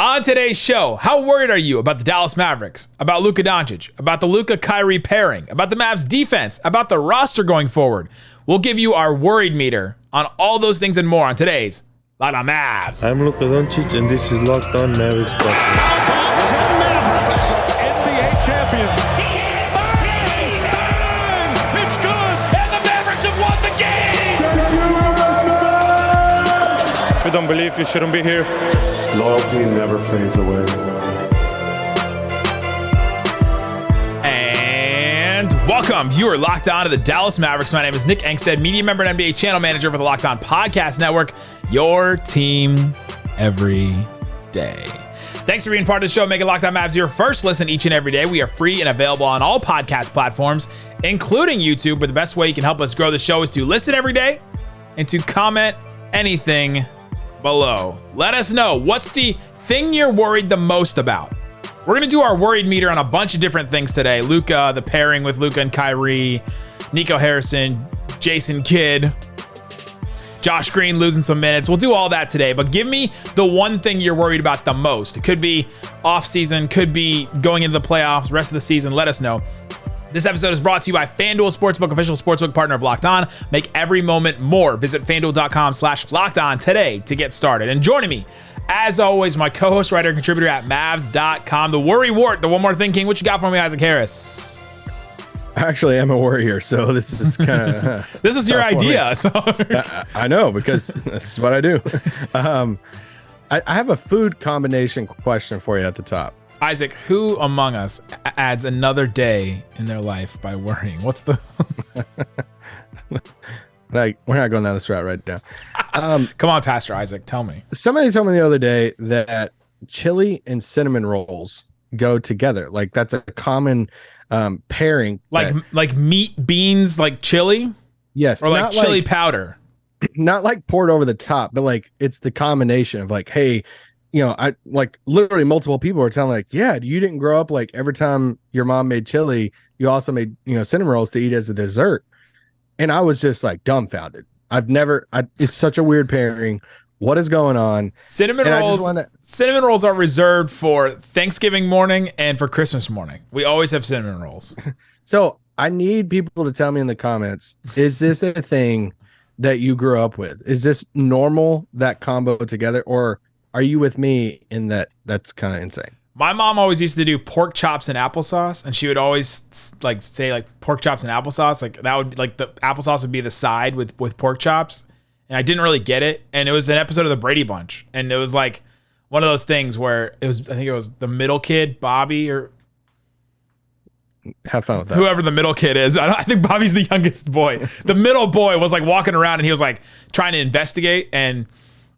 On today's show, how worried are you about the Dallas Mavericks, about Luka Doncic, about the Luka Kyrie pairing, about the Mavs defense, about the roster going forward? We'll give you our worried meter on all those things and more on today's Locked On Mavs. I'm Luka Doncic, and this is Locked On Mavericks podcast. Mavericks, NBA champions. Bang! It's good, and the Mavericks have won the game. If you don't believe, you shouldn't be here. Loyalty never fades away. And welcome. You are locked on to the Dallas Mavericks. My name is Nick Angstadt, media member and NBA channel manager for the Locked On Podcast Network. Your team every day. Thanks for being part of the show. Make it Locked On Mavs your first listen each and every day. We are free and available on all podcast platforms, including YouTube, where the best way you can help us grow the show is to listen every day and to comment anything below. Let us know, what's the thing you're worried the most about? We're going to do our worried meter on a bunch of different things today. Luka, the pairing with Luka and Kyrie, Nico Harrison, Jason Kidd, Josh Green losing some minutes. We'll do all that today, but give me the one thing you're worried about the most. It could be off season, could be going into the playoffs, rest of the season. Let us know. This episode is brought to you by FanDuel Sportsbook, official sportsbook partner of Locked On. Make every moment more. Visit FanDuel.com/LockedOn today to get started. And joining me, as always, my co-host, writer, and contributor at Mavs.com, the Worry Wart, the One More Thing King. What you got for me, Isaac Harris? Actually, I'm a warrior, so this is kind of... This is your idea. So. I know, because this is what I do. I have a food combination question for you at the top. Isaac, who among us adds another day in their life by worrying? What's the... We're not going down this route right now. Come on, Pastor Isaac, tell me. Somebody told me the other day that chili and cinnamon rolls go together. Like, that's a common pairing. Like meat, beans, like chili? Yes. Or like chili powder? Not like poured over the top, but like it's the combination of like, hey... I like literally multiple people were telling me like, yeah, you didn't grow up like every time your mom made chili, you also made, cinnamon rolls to eat as a dessert. And I was just like dumbfounded. It's such a weird pairing. What is going on? Cinnamon rolls are reserved for Thanksgiving morning and for Christmas morning. We always have cinnamon rolls. So I need people to tell me in the comments, is this a thing that you grew up with? Is this normal, that combo together? Or are you with me in that that's kind of insane? My mom always used to do pork chops and applesauce, and she would always say pork chops and applesauce. Like that would the applesauce would be the side with pork chops. And I didn't really get it. And it was an episode of the Brady Bunch. And it was like one of those things where I think it was the middle kid, Bobby, or have fun with that. Whoever the middle kid is. I think Bobby's the youngest boy. The middle boy was like walking around and he was like trying to investigate, and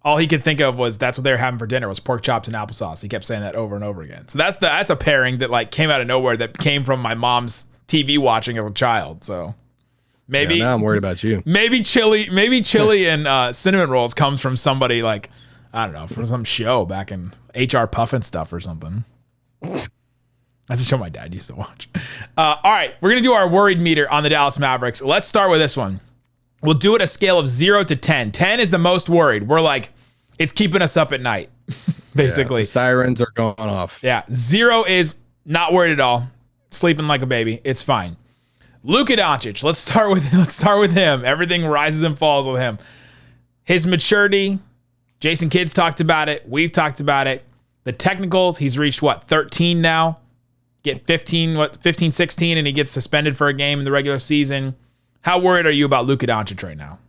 all he could think of was that's what they were having for dinner was pork chops and applesauce. He kept saying that over and over again. So that's a pairing that like came out of nowhere that came from my mom's TV watching as a child. So maybe now I'm worried about you. Maybe chili and cinnamon rolls comes from somebody like, I don't know, from some show back in HR Puffin stuff or something. That's a show my dad used to watch. All right, we're going to do our worried meter on the Dallas Mavericks. Let's start with this one. We'll do it a scale of 0 to 10. 10 is the most worried. We're like, it's keeping us up at night, basically. Yeah, the sirens are going off. Yeah. 0 is not worried at all. Sleeping like a baby. It's fine. Luka Doncic. Let's start with him. Everything rises and falls with him. His maturity. Jason Kidd's talked about it. We've talked about it. The technicals. He's reached 13 now. Get 15, 16, and he gets suspended for a game in the regular season. How worried are you about Luka Doncic right now?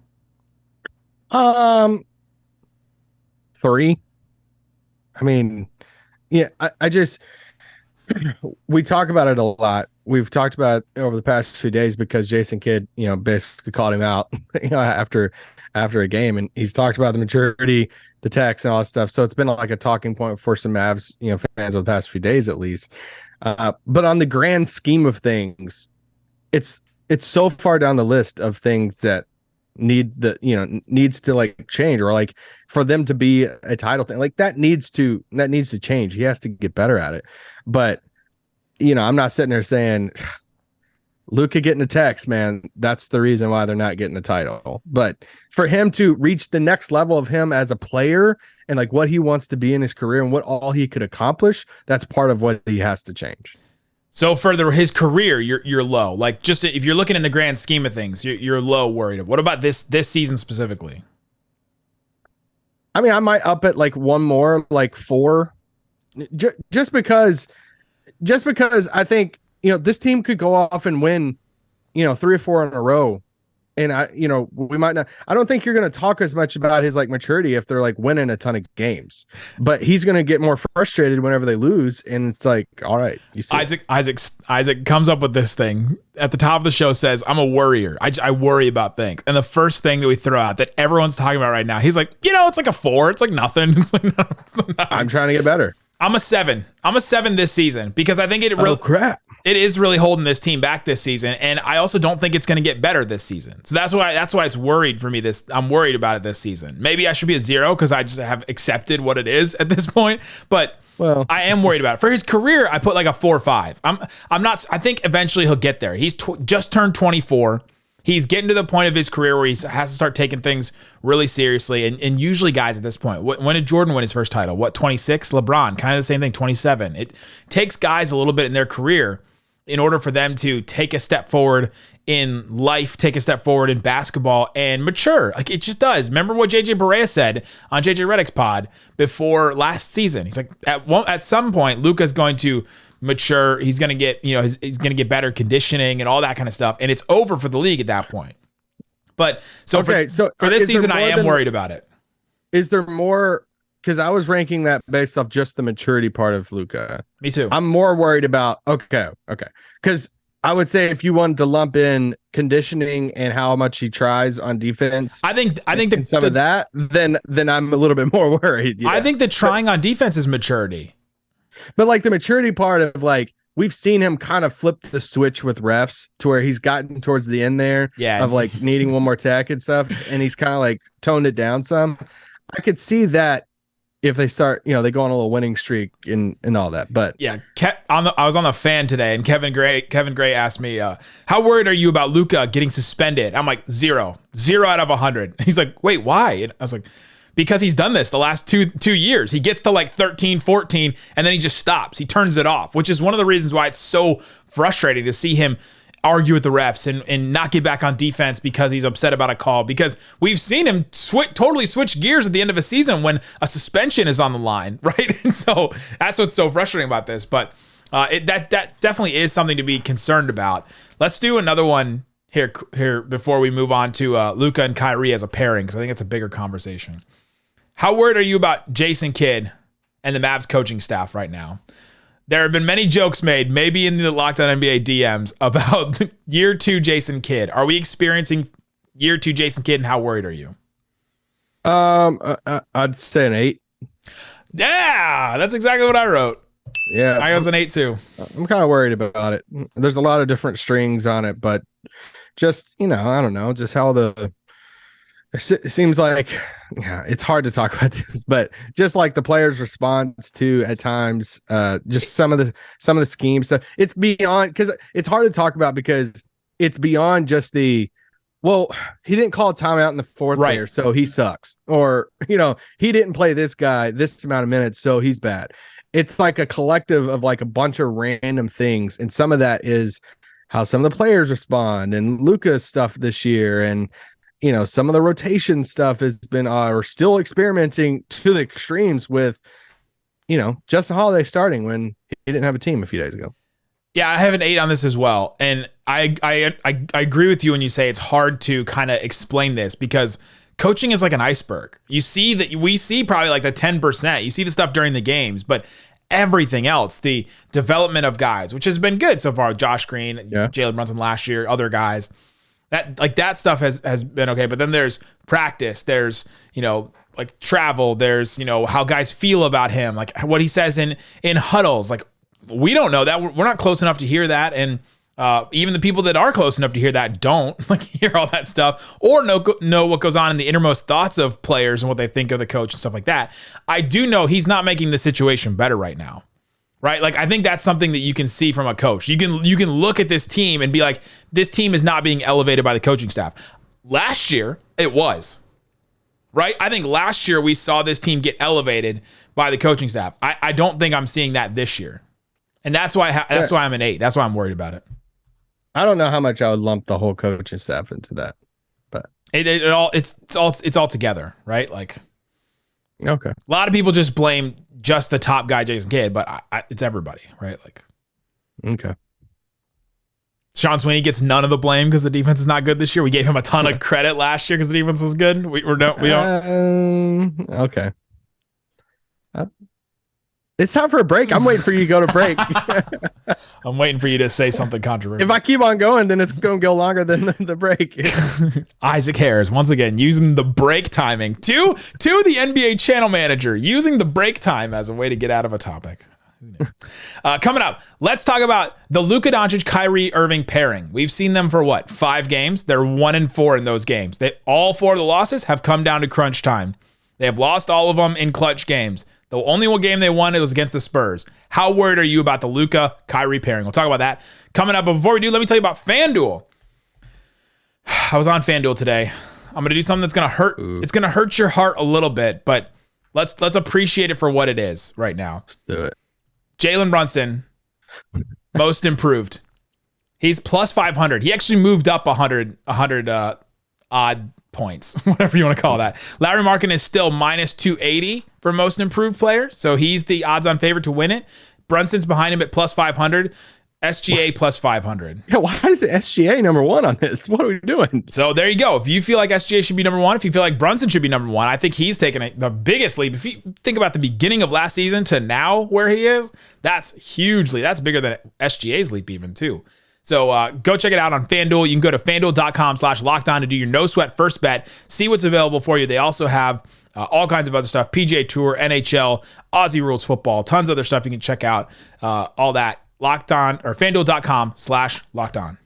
3. I mean, yeah, I just, we talk about it a lot. We've talked about it over the past few days because Jason Kidd, basically called him out, after a game, and he's talked about the maturity, the text, and all that stuff. So it's been like a talking point for some Mavs, fans over the past few days at least. But on the grand scheme of things, it's so far down the list of things that needs to like change, or like for them to be a title thing, like that needs to change. He has to get better at it. But I'm not sitting there saying Luka getting a text, man, that's the reason why they're not getting the title. But for him to reach the next level of him as a player and like what he wants to be in his career and what all he could accomplish, that's part of what he has to change. So for his career, you're low. Like, just if you're looking in the grand scheme of things, you're low worried. What about this season specifically? I mean, I might up it like one more, like 4, just because I think, this team could go off and win, 3 or 4 in a row. And we might not, I don't think you're going to talk as much about his like maturity if they're like winning a ton of games, but he's going to get more frustrated whenever they lose. And it's like, all right, you see Isaac comes up with this thing at the top of the show, says, I'm a worrier. I worry about things. And the first thing that we throw out that everyone's talking about right now, he's like, it's like a 4. It's like nothing. It's like, no, it's like nothing. I'm trying to get better. I'm a 7. I'm a 7 this season because I think it is really holding this team back this season, and I also don't think it's going to get better this season. So that's why it's worried for me. I'm worried about it this season. Maybe I should be a 0 because I just have accepted what it is at this point, but I am worried about it. For his career, I put like a 4 or 5. I'm not. I think eventually he'll get there. He's just turned 24. He's getting to the point of his career where he has to start taking things really seriously. And usually guys at this point, when did Jordan win his first title? 26? LeBron, kind of the same thing, 27. It takes guys a little bit in their career in order for them to take a step forward in life, take a step forward in basketball, and mature. Like, it just does. Remember what JJ Barea said on JJ Redick's pod before last season? He's like, at some point, Luka's going to mature. He's going to get, he's going to get better conditioning and all that kind of stuff. And it's over for the league at that point. But for this season, I am worried about it. Is there more? Because I was ranking that based off just the maturity part of Luka. Me too. I'm more worried about, okay. Because I would say if you wanted to lump in conditioning and how much he tries on defense, I think of that, then I'm a little bit more worried. I think the trying on defense is maturity. But like the maturity part of like, we've seen him kind of flip the switch with refs to where he's gotten towards the end there of like needing one more tech and stuff. And he's kind of like toned it down some. I could see that if they start, they go on a little winning streak and all that. But yeah, I was on the Fan today, and Kevin Gray asked me, how worried are you about Luka getting suspended? I'm like, 0 out of 100. He's like, wait, why? And I was like, because he's done this the last two years. He gets to like 13, 14, and then he just stops. He turns it off, which is one of the reasons why it's so frustrating to see him argue with the refs and not get back on defense because he's upset about a call, because we've seen him totally switch gears at the end of a season when a suspension is on the line, right? And so that's what's so frustrating about this. But that definitely is something to be concerned about. Let's do another one here before we move on to Luka and Kyrie as a pairing, because I think it's a bigger conversation. How worried are you about Jason Kidd and the Mavs coaching staff right now? There have been many jokes made, maybe in the Locked On NBA DMs, about year 2 Jason Kidd. Are we experiencing year 2 Jason Kidd, and how worried are you? I'd say an 8. Yeah, that's exactly what I wrote. Yeah, I was an 8 too. I'm kind of worried about it. There's a lot of different strings on it, but just, I don't know, just how it seems like, it's hard to talk about this, but just like the players' response to at times, just some of the scheme stuff. It's beyond, because it's hard to talk about because it's beyond just he didn't call a timeout in the fourth there, so he sucks, or he didn't play this guy this amount of minutes, so he's bad. It's like a collective of like a bunch of random things, and some of that is how some of the players respond, and Luka's stuff this year, and some of the rotation stuff has been or still experimenting to the extremes with, Justin Holiday starting when he didn't have a team a few days ago. Yeah, I have an 8 on this as well. And I agree with you when you say it's hard to kind of explain this, because coaching is like an iceberg. We see probably like the 10%. You see the stuff during the games, but everything else, the development of guys, which has been good so far, Josh Green, Jalen Brunson last year, other guys, that stuff has been okay. But then there's practice, there's like travel, there's how guys feel about him, like what he says in huddles. Like, we don't know that, we're not close enough to hear that, and even the people that are close enough to hear that don't like hear all that stuff or know what goes on in the innermost thoughts of players and what they think of the coach and stuff like that. I do know he's not making the situation better right now. right? Like, I think that's something that you can see from a coach. You can look at this team and be like, this team is not being elevated by the coaching staff. Last year, it was, right? I think last year we saw this team get elevated by the coaching staff. I don't think I'm seeing that this year. And that's why I'm an 8. That's why I'm worried about it. I don't know how much I would lump the whole coaching staff into that, but it's all together, right? Like, okay. A lot of people just blame just the top guy, Jason Kidd, but it's everybody, right? Like, okay. Sean Sweeney gets none of the blame because the defense is not good this year. We gave him a ton of credit last year because the defense was good. We don't. Okay. It's time for a break. I'm waiting for you to go to break. I'm waiting for you to say something controversial. If I keep on going, then it's going to go longer than the break. Isaac Harris, once again, using the break timing to the NBA channel manager, using the break time as a way to get out of a topic. Coming up, let's talk about the Luka Doncic Kyrie Irving pairing. We've seen them for 5 games. They're 1-4 in those games. All 4 of the losses have come down to crunch time. They have lost all of them in clutch games. The only one game they won, it was against the Spurs. How worried are you about the Luka Kyrie pairing? We'll talk about that coming up. But before we do, let me tell you about FanDuel. I was on FanDuel today. I'm going to do something that's going to hurt. Ooh. It's going to hurt your heart a little bit, but let's appreciate it for what it is right now. Let's do it. Jalen Brunson, most improved. He's plus 500. He actually moved up 100 odd points, whatever you want to call that. Larry Markin is still minus 280 for most improved player, so he's the odds-on favorite to win it. Brunson's behind him at plus 500. SGA plus 500. Yeah, why is the SGA number 1 on this? What are we doing? So there you go. If you feel like SGA should be number 1, if you feel like Brunson should be number 1, I think he's taken the biggest leap. If you think about the beginning of last season to now where he is, that's bigger than SGA's leap even too. So go check it out on FanDuel. You can go to FanDuel.com/lockedon to do your no sweat first bet. See what's available for you. They also have all kinds of other stuff, PGA Tour, NHL, Aussie Rules football, tons of other stuff you can check out. All that. Locked On or FanDuel.com/lockedon.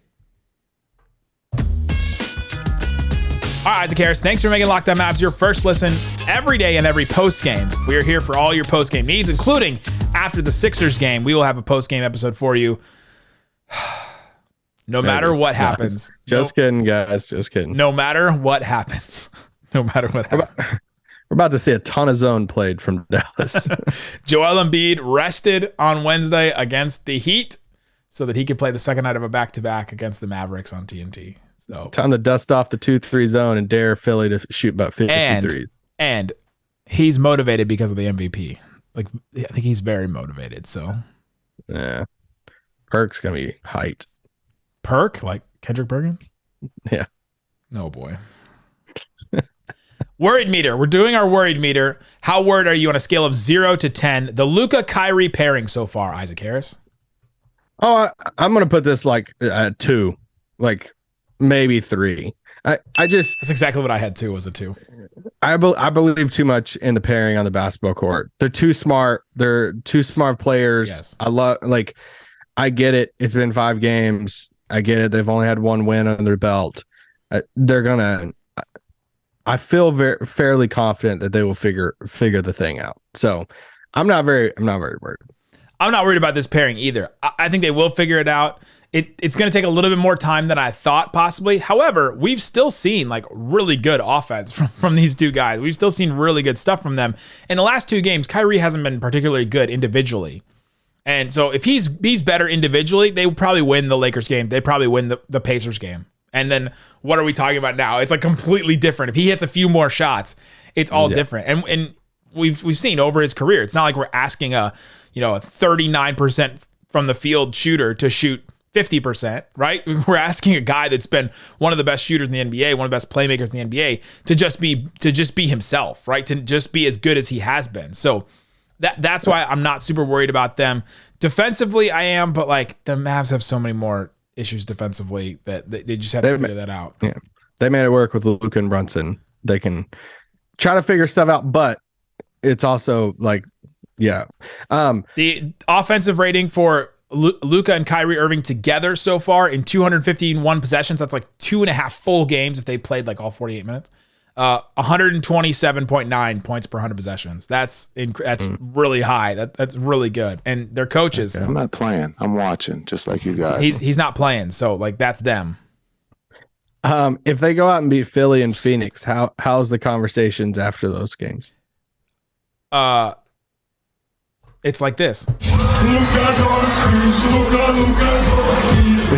All right, Isaac Harris, thanks for making Locked On Mavs your first listen every day and every post game. We are here for all your post game needs, including after the Sixers game. We will have a post game episode for you. No matter what happens. Just kidding, guys. Just kidding. No matter what happens. No matter what happens. We're about to see a ton of zone played from Dallas. Joel Embiid rested on Wednesday against the Heat so that he could play the second night of a back-to-back against the Mavericks on TNT. So time to dust off the 2-3 zone and dare Philly to shoot about 53. And he's motivated because of the MVP. Like, I think he's very motivated. So yeah, Perk's gonna be hyped. Perk, like Kendrick Perkins? Yeah. Oh boy. Worried meter. We're doing our worried meter. How worried are you on a scale of 0 to 10? The Luka Kyrie pairing so far, Isaac Harris. Oh, I'm gonna put this like 2, like maybe 3. That's exactly what I had too. Was a 2. I believe too much in the pairing on the basketball court. They're too smart. They're two smart players. Yes. I get it. It's been 5 games. I get it. They've only had 1 win under their belt. I feel fairly confident that they will figure the thing out. So I'm not very worried. I'm not worried about this pairing either. I think they will figure it out. It's going to take a little bit more time than I thought possibly. However, we've still seen like really good offense from these two guys. We've still seen really good stuff from them. In the last 2 games, Kyrie hasn't been particularly good individually. And so if he's better individually, they would probably win the Lakers game. They probably win the Pacers game. And then what are we talking about now? It's like completely different. If he hits a few more shots, it's all different. And we've seen over his career, it's not like we're asking a 39% from the field shooter to shoot 50%, right? We're asking a guy that's been one of the best shooters in the NBA, one of the best playmakers in the NBA, to just be himself, right? To just be as good as he has been. So that's why I'm not super worried about them. Defensively, I am, but like the Mavs have so many more issues defensively that they just have to figure that out. Yeah, they made it work with Luka and Brunson. They can try to figure stuff out, but it's also like, yeah. The offensive rating for Luka and Kyrie Irving together so far in 251 possessions. That's like 2.5 full games if they played like all 48 minutes. 127.9 points per 100 possessions. That's really high. That's really good. And their coaches. I'm not playing. I'm watching, just like you guys. He's not playing, so like that's them. If they go out and beat Philly and Phoenix, how's the conversations after those games? It's like this. We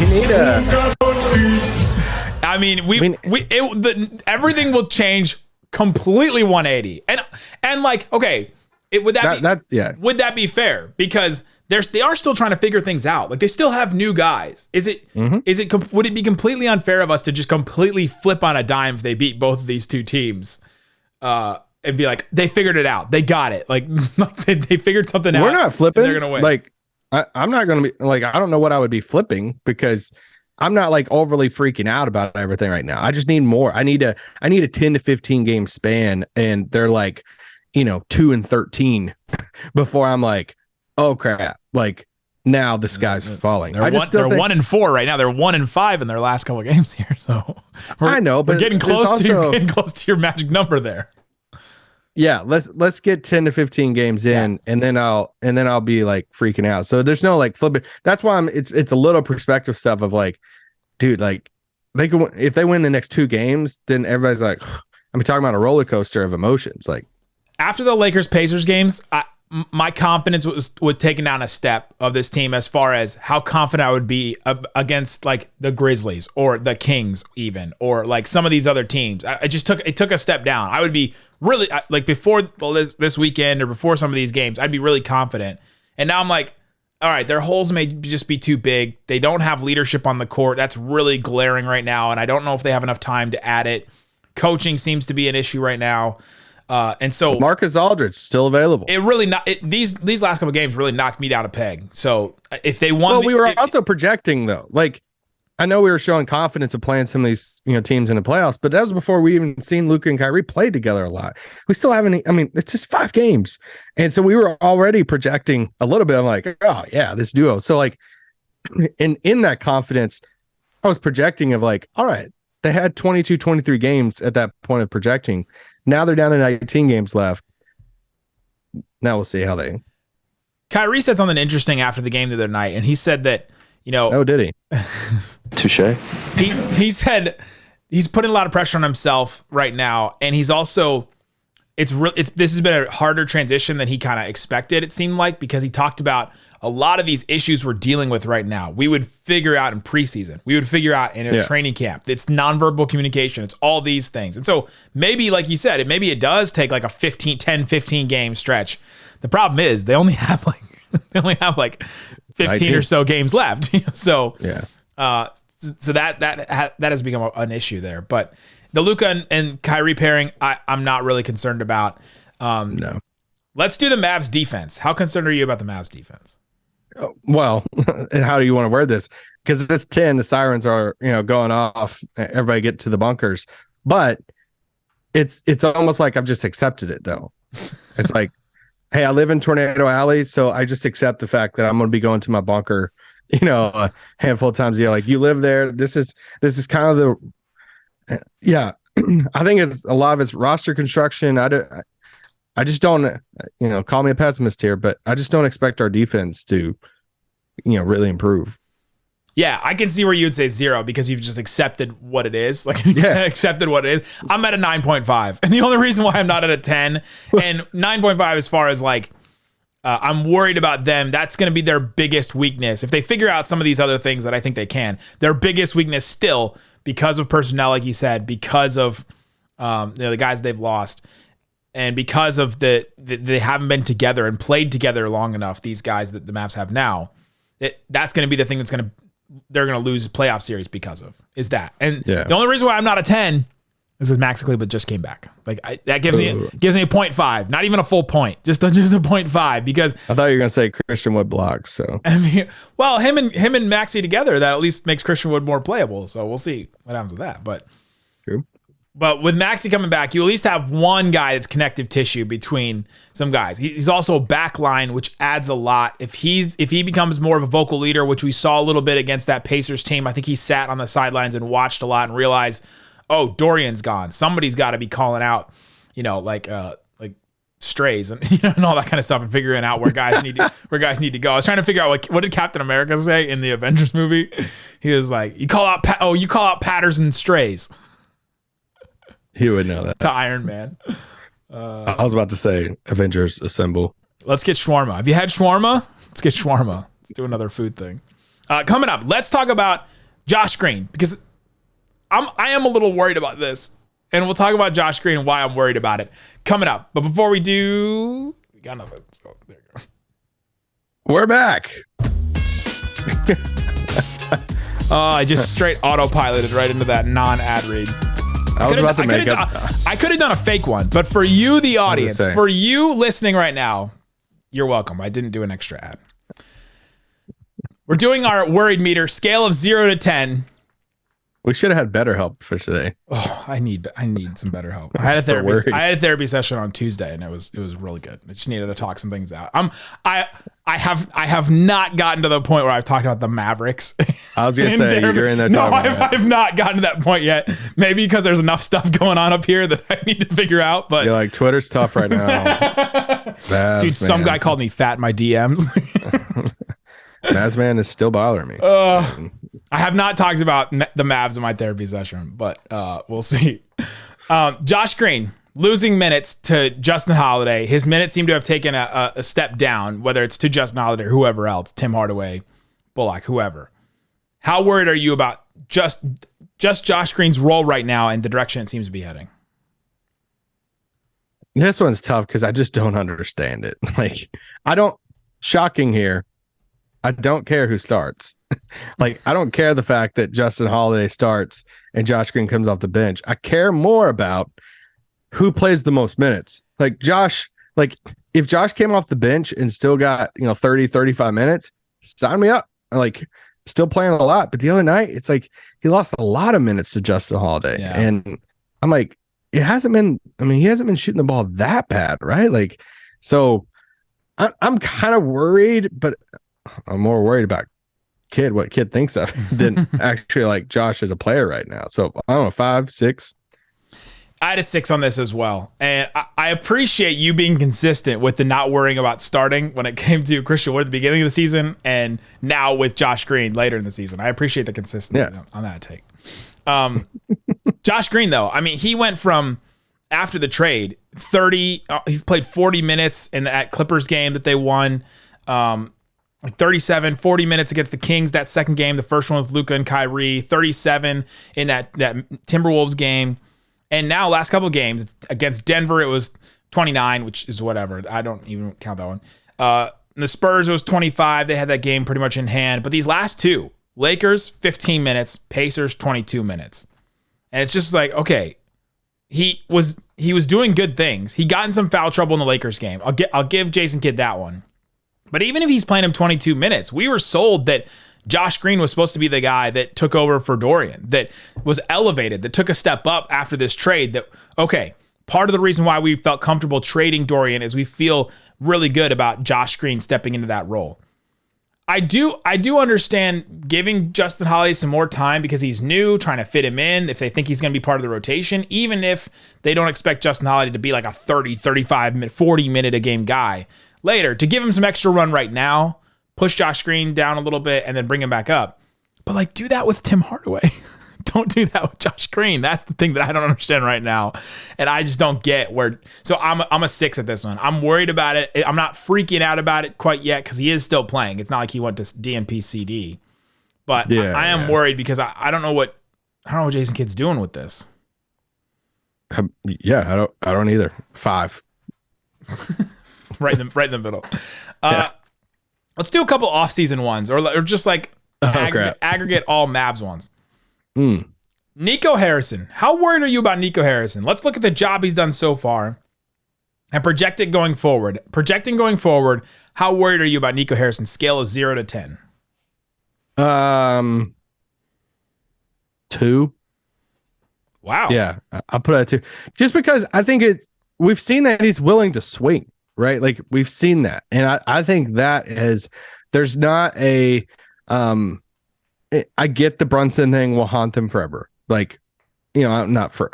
need a. I mean, everything will change completely 180. And like, okay, would that be fair? Because they are still trying to figure things out. Like they still have new guys. Would it be completely unfair of us to just completely flip on a dime if they beat both of these two teams? And be like, they figured it out. They got it. Like they figured something out. We're not flipping. They're gonna win. Like I'm not gonna be like, I don't know what I would be flipping because I'm not like overly freaking out about everything right now. I just need more. I need a 10 to 15 game span, and they're like, 2-13 before I'm like, oh crap, like now the sky's falling. They're 1-4 right now. They're 1-5 in their last couple of games here. So I know, but we're getting close to your magic number there. Yeah, let's get 10 to 15 games in, and then I'll be like freaking out. So there's no like flipping. That's why it's a little perspective stuff of like, dude, like if they win the next 2 games, then everybody's like, I'm talking about a roller coaster of emotions. Like after the Lakers-Pacers games, my confidence was taken down a step of this team as far as how confident I would be against like the Grizzlies or the Kings even, or like some of these other teams. It took a step down. I would be really like before this weekend or before some of these games, I'd be really confident. And now I'm like, all right, their holes may just be too big. They don't have leadership on the court. That's really glaring right now. And I don't know if they have enough time to add it. Coaching seems to be an issue right now. And so Marcus Aldridge still available. It really these last couple of games really knocked me down a peg. So if they won, we were also projecting though. Like I know we were showing confidence of playing some of these teams in the playoffs, but that was before we even seen Luka and Kyrie play together a lot. We still haven't. I mean, it's just 5 games, and so we were already projecting a little bit. I'm like, oh yeah, this duo. So like, in that confidence, I was projecting of like, all right, they had 22, 23 games at that point of projecting. Now they're down to 19 games left. Now we'll see how they. Kyrie said something interesting after the game the other night, and he said that, Oh, did he? Touche. He said he's putting a lot of pressure on himself right now, and he's also this has been a harder transition than he kind of expected, it seemed like, because he talked about a lot of these issues we're dealing with right now. We would figure out in preseason. We would figure out in a training camp. It's nonverbal communication. It's all these things. And so maybe, like you said, maybe it does take like a 10-15 game stretch. The problem is they only have like 15 19. or so games left. So so that has become an issue there. But the Luka and Kyrie pairing, I'm not really concerned about. No. Let's do the Mavs defense. How concerned are you about the Mavs defense? Well, and how do you want to word this? Because it's 10, the sirens are going off. Everybody get to the bunkers, but it's almost like I've just accepted it though. It's like, hey, I live in Tornado Alley, so I just accept the fact that I'm going to be going to my bunker, a handful of times a year. Like you live there. This is kind of the I think it's a lot of it's roster construction. I just don't, call me a pessimist here, but I just don't expect our defense to, really improve. Yeah, I can see where you would say 0 because you've just accepted what it is. Like, accepted what it is. I'm at a 9.5. And the only reason why I'm not at a 10 and 9.5 as far as like, I'm worried about them. That's going to be their biggest weakness. If they figure out some of these other things that I think they can, their biggest weakness still, because of personnel, like you said, because of the guys they've lost, and because of they haven't been together and played together long enough, these guys that the Mavs have now, that's going to be the thing they're going to lose playoff series because of, is that. And the only reason why I'm not a 10 is because Max Kleber just came back. Like that gives me a 0.5, not even a full point, just a 0.5, because I thought you were going to say Christian Wood blocks. So I mean, well, him and Maxey together, that at least makes Christian Wood more playable. So we'll see what happens with that. But true. But with Maxey coming back, you at least have one guy that's connective tissue between some guys. He's also a back line, which adds a lot. If he becomes more of a vocal leader, which we saw a little bit against that Pacers team, I think he sat on the sidelines and watched a lot and realized, oh, Dorian's gone. Somebody's got to be calling out, like strays and and all that kind of stuff, and figuring out where guys need to go. I was trying to figure out what did Captain America say in the Avengers movie? He was like, you call out patters and strays. He would know that. To Iron Man. I was about to say Avengers Assemble. Let's get shawarma. Have you had shawarma? Let's get shawarma. Let's do another food thing. Coming up, let's talk about Josh Green, because I am a little worried about this. And we'll talk about Josh Green and why I'm worried about it coming up. But before we do, we got nothing. So there you go. We're back. I just straight autopiloted right into that non-ad read. I was about to make it. I could have done a fake one, but for you, the audience, for you listening right now, you're welcome. I didn't do an extra ad. We're doing our worried meter, scale of 0 to 10. We should have had BetterHelp for today. Oh, I need some BetterHelp. I had a therapy session on Tuesday, and it was really good. I just needed to talk some things out. I have not gotten to the point where I've talked about the Mavericks. I was gonna say you're in there. No, I've not gotten to that point yet. Maybe because there's enough stuff going on up here that I need to figure out. But you're like, Twitter's tough right now. Dude, some guy called me fat in my DMs. Mavs man is still bothering me. I have not talked about the Mavs in my therapy session, but we'll see. Josh Green losing minutes to Justin Holiday. His minutes seem to have taken a step down, whether it's to Justin Holiday or whoever else, Tim Hardaway, Bullock, whoever. How worried are you about just Josh Green's role right now and the direction it seems to be heading? This one's tough because I just don't understand it. Shocking here. I don't care who starts. I don't care the fact that Justin Holiday starts and Josh Green comes off the bench. I care more about who plays the most minutes. If Josh came off the bench and still got, 30, 35 minutes, sign me up. Still playing a lot. But the other night, it's like he lost a lot of minutes to Justin Holiday. Yeah. And I'm like, he hasn't been shooting the ball that bad, right? So I'm kind of worried, but I'm more worried about what Kid thinks of than actually Josh as a player right now. So I don't know, 5, 6. I had a 6 on this as well. And I appreciate you being consistent with the not worrying about starting when it came to Christian Wood at the beginning of the season and now with Josh Green later in the season. I appreciate the consistency on that take. Josh Green, though, he went from after the trade, he played 40 minutes in that Clippers game that they won. 37, 40 minutes against the Kings that second game, the first one with Luka and Kyrie, 37 in that Timberwolves game. And now last couple of games against Denver, it was 29, which is whatever. I don't even count that one. The Spurs, it was 25. They had that game pretty much in hand. But these last two, Lakers, 15 minutes, Pacers, 22 minutes. And it's just okay, he was doing good things. He got in some foul trouble in the Lakers game. I'll give Jason Kidd that one. But even if he's playing him 22 minutes, we were sold that Josh Green was supposed to be the guy that took over for Dorian, that was elevated, that took a step up after this trade. Part of the reason why we felt comfortable trading Dorian is we feel really good about Josh Green stepping into that role. I do understand giving Justin Holiday some more time because he's new, trying to fit him in if they think he's going to be part of the rotation, even if they don't expect Justin Holiday to be like a 30, 35, 40 minute a game guy. Later, to give him some extra run right now, push Josh Green down a little bit, and then bring him back up. But do that with Tim Hardaway. Don't do that with Josh Green. That's the thing that I don't understand right now, and I just don't get where. So I'm a 6 at this one. I'm worried about it. I'm not freaking out about it quite yet because he is still playing. It's not like he went to DNP CD, but I am worried because I don't know what Jason Kidd's doing with this. I don't either. 5. right in the middle. Let's do a couple off-season ones, or just aggregate all Mavs ones. Nico Harrison. How worried are you about Nico Harrison? Let's look at the job he's done so far and project it going forward. Projecting going forward, how worried are you about Nico Harrison? Scale of 0 to 10. 2. Wow. Yeah, I'll put it at 2. Just because I think we've seen that he's willing to swing, right? We've seen that. And I think that there's not I get the Brunson thing will haunt him forever. not for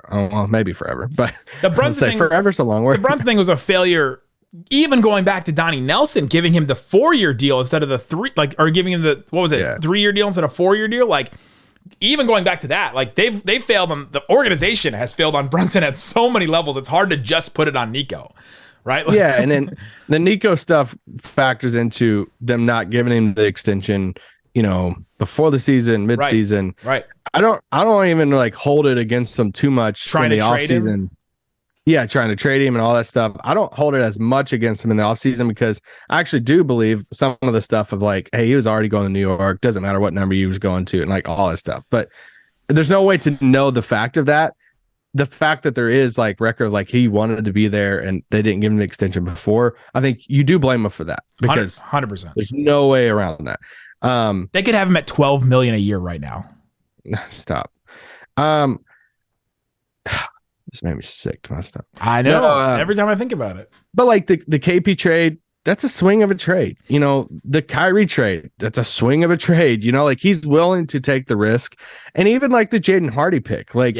maybe forever, but the Brunson thing, forever's a long word. The Brunson thing was a failure. Even going back to Donnie Nelson, giving him the 4-year deal instead of the 3, or giving him the 3-year deal instead of 4-year deal. Like, even going back to that, like they've failed on, the organization has failed on Brunson at so many levels. It's hard to just put it on Nico, right? Like, yeah, and then the Nico stuff factors into them not giving him the extension, before the season, mid-season. Right. I don't even like hold it against them too much trying in the to trade offseason. him. Yeah, trying to trade him and all that stuff. I don't hold it as much against him in the offseason because I actually do believe some of the stuff of like, hey, he was already going to New York. Doesn't matter what number he was going to and like all that stuff. But there's no way to know the fact of that. The fact that there is like record, like he wanted to be there and they didn't give him the extension before. I think you do blame him for that because 100%. There's no way around that. They could have him at $12 million a year right now. Stop. This made me sick to my stomach. I know. Every time I think about it. But like the KP trade, that's a swing of a trade. The Kyrie trade, that's a swing of a trade. Like he's willing to take the risk. And even like the Jaden Hardy pick, like,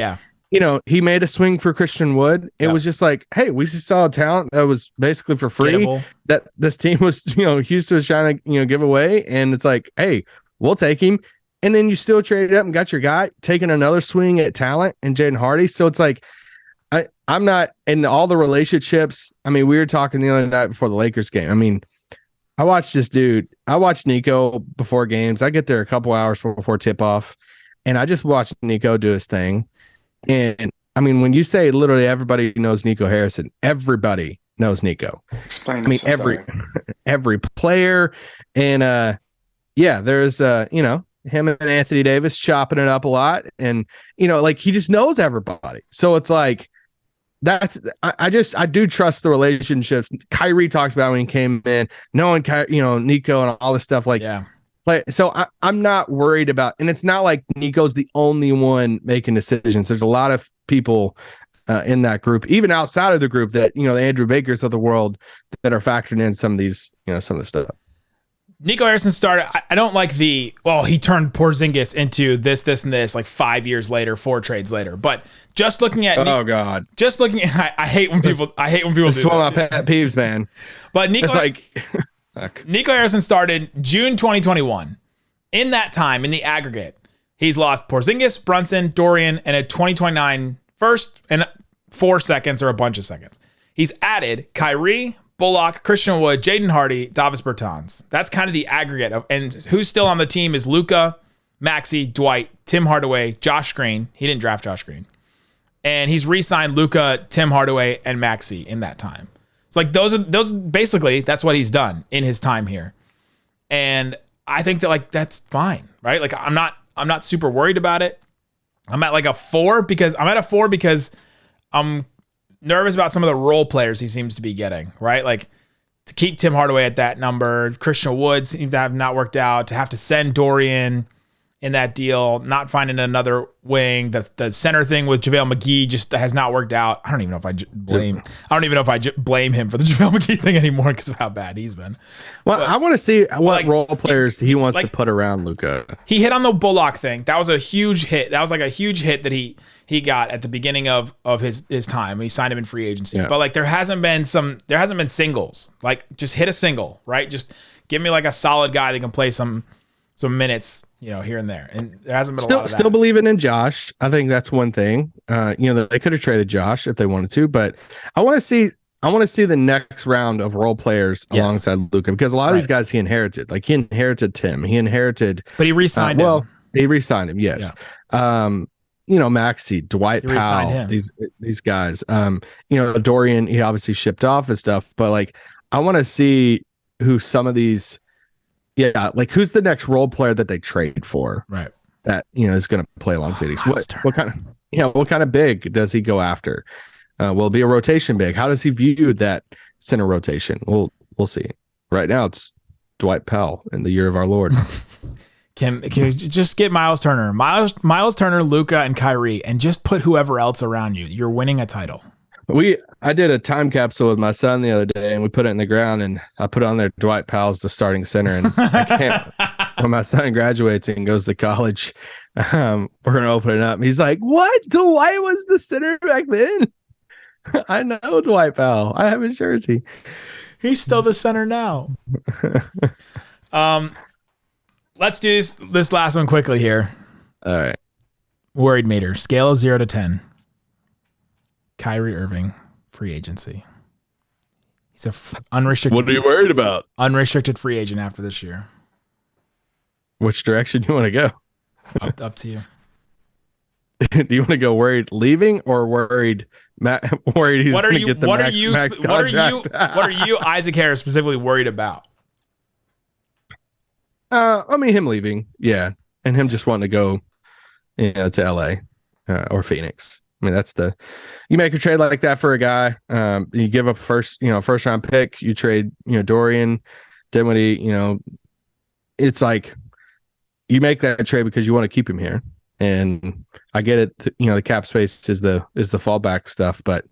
he made a swing for Christian Wood. It was just like, hey, we just saw a talent that was basically for free Gettable. That this team was, Houston was trying to, give away. And it's like, hey, we'll take him. And then you still traded up and got your guy taking another swing at talent and Jaden Hardy. So it's like, I'm not in all the relationships. I mean, we were talking the other night before the Lakers game. I mean, I watched this dude. I watched Nico before games. I get there a couple hours before tip off, and I just watched Nico do his thing. And I mean, when you say literally everybody knows Nico Harrison, everybody knows Nico. Explain. I mean, every player, and there's him and Anthony Davis chopping it up a lot, and like he just knows everybody. So it's like. I do trust the relationships. Kyrie talked about when he came in, knowing Nico and all this stuff. Like, so I'm not worried about, and it's not like Nico's the only one making decisions. There's a lot of people in that group, even outside of the group, that the Andrew Bakers of the world that are factoring in some of these, some of the stuff. Nico Harrison started. I don't like he turned Porzingis into this, and this like 5 years later, 4 trades later. But just looking at, I hate when people do It's one of my that. pet peeves, man. But Nico, it's like Nico Harrison started June 2021. In that time, in the aggregate, he's lost Porzingis, Brunson, Dorian, and a 2029 first and 4 seconds or a bunch of seconds. He's added Kyrie, Bullock, Christian Wood, Jaden Hardy, Davis Bertans. That's kind of the aggregate of, and who's still on the team is Luka, Maxey, Dwight, Tim Hardaway, Josh Green. He didn't draft Josh Green. And he's re-signed Luka, Tim Hardaway, and Maxey in that time. It's like those basically that's what he's done in his time here. And I think that like that's fine, right? Like I'm not super worried about it. I'm at a 4 because I'm nervous about some of the role players he seems to be getting, right? Like to keep Tim Hardaway at that number, Christian Wood seems to have not worked out, to have to send Dorian in that deal, not finding another wing. The center thing with JaVale McGee just has not worked out. I don't even know if I blame him for the JaVale McGee thing anymore because of how bad he's been. Well, I want to see what role players he wants to put around Luka. He hit on the Bullock thing. That was a huge hit. That was like a huge hit that he got at the beginning of his time. He signed him in free agency. Yeah. But like there hasn't been singles. Like just hit a single, right? Just give me like a solid guy that can play some minutes, here and there. And there hasn't been a lot of that. Still believing in Josh. I think that's one thing. They could have traded Josh if they wanted to, but I want to see the next round of role players alongside Luka, because a lot of these guys he inherited. Like he inherited Tim. But he re-signed him. Well, he re-signed him, yes. Yeah. Maxey, Dwight Powell, these guys. Dorian, he obviously shipped off his stuff, but like I want to see who some of these like who's the next role player that they trade for, right? That is going to play alongside these. What kind of big does he go after? Will it be a rotation big? How does he view that center rotation? We'll see. Right now it's Dwight Powell in the year of our Lord. Can you just get Miles Turner, Luka, and Kyrie, and just put whoever else around you? You're winning a title. I did a time capsule with my son the other day, and we put it in the ground, and I put on there Dwight Powell's the starting center, and when my son graduates and goes to college, we're going to open it up. He's like, what? Dwight was the center back then? I know Dwight Powell. I have his jersey. He's still the center now. Let's do this last one quickly here. All right. Worried meter. Scale of 0 to 10. Kyrie Irving, free agency. He's a unrestricted. What are you worried about? Unrestricted free agent after this year. Which direction you want to go? Up to you. Do you want to go worried leaving or worried he's going to get the max contract? What are you, Isaac Harris, specifically worried about? I mean, him leaving, yeah, and him just wanting to go, to LA or Phoenix. I mean, you make a trade like that for a guy. You give up first round pick. You trade, Dorian, Dinwiddie. It's like you make that trade because you want to keep him here. And I get it. The cap space is the fallback stuff, but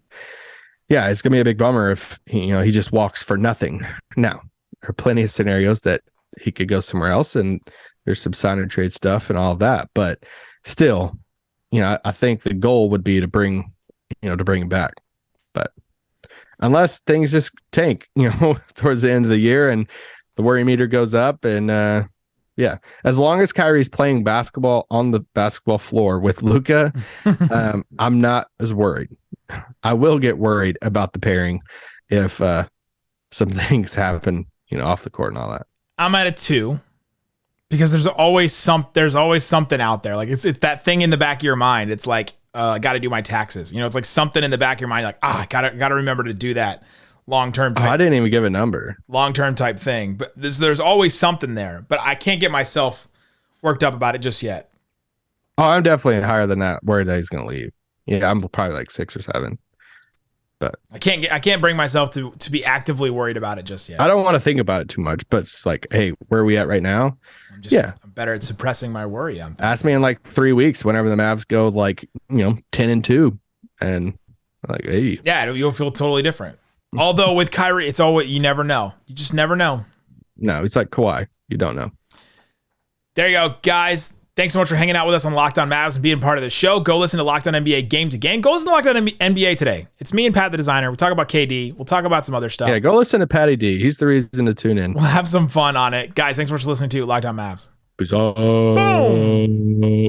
yeah, it's gonna be a big bummer if he just walks for nothing. Now, there are plenty of scenarios that he could go somewhere else, and there's some sign and trade stuff and all of that. But still, I think the goal would be to bring him back. But unless things just tank, towards the end of the year and the worry meter goes up, and yeah, as long as Kyrie's playing basketball on the basketball floor with Luka, I'm not as worried. I will get worried about the pairing if some things happen, off the court and all that. I'm at a 2 because there's always something out there. Like it's that thing in the back of your mind. It's like I got to do my taxes. It's like something in the back of your mind. Like gotta remember to do that. Long-term type. I didn't even give a number. Long-term type thing. But there's always something there. But I can't get myself worked up about it just yet. Oh, I'm definitely higher than that. Worried that he's going to leave. Yeah, I'm probably like 6 or 7. But I can't bring myself to be actively worried about it just yet. I don't want to think about it too much. But it's like, hey, where are we at right now? I'm better at suppressing my worry. Ask me in like 3 weeks whenever the Mavs go like 10-2, and like, hey, yeah, you'll feel totally different. Although with Kyrie, it's always, you never know. You just never know. No, it's like Kawhi. You don't know. There you go, guys. Thanks so much for hanging out with us on Locked On Mavs and being part of the show. Go listen to Locked On NBA Game to Game. Go listen to Locked On NBA today. It's me and Pat, the designer. We talk about KD. We'll talk about some other stuff. Yeah, go listen to Patty D. He's the reason to tune in. We'll have some fun on it. Guys, thanks so much for listening to Locked On Mavs. Peace out. Boom.